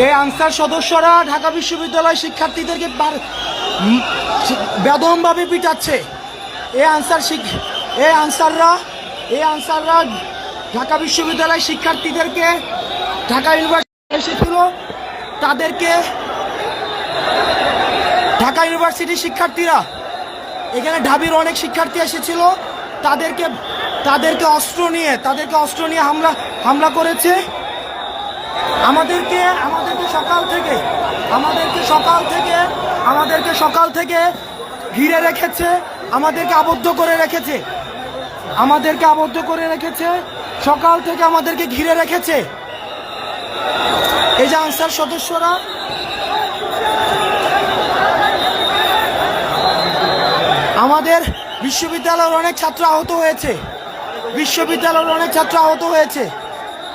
এই আনসার সদস্যরা ঢাকা বিশ্ববিদ্যালয় শিক্ষার্থীদেরকে বেদমভাবে পিটাচ্ছে। এই আনসাররা ঢাকা বিশ্ববিদ্যালয় শিক্ষার্থীদেরকে, ঢাকা ইউনিভার্সিটি এসেছিল তাদেরকে, ঢাকা ইউনিভার্সিটির শিক্ষার্থীরা, এখানে ঢাবির অনেক শিক্ষার্থী এসেছিল, তাদেরকে অস্ত্র নিয়ে হামলা করেছে। আমাদেরকে সকাল থেকে ঘিরে রেখেছে, আমাদেরকে আবদ্ধ করে রেখেছে, সকাল থেকে আমাদেরকে ঘিরে রেখেছে। এই যে আনসার সদস্যরা, আমাদের বিশ্ববিদ্যালয়ের অনেক ছাত্র আহত হয়েছে।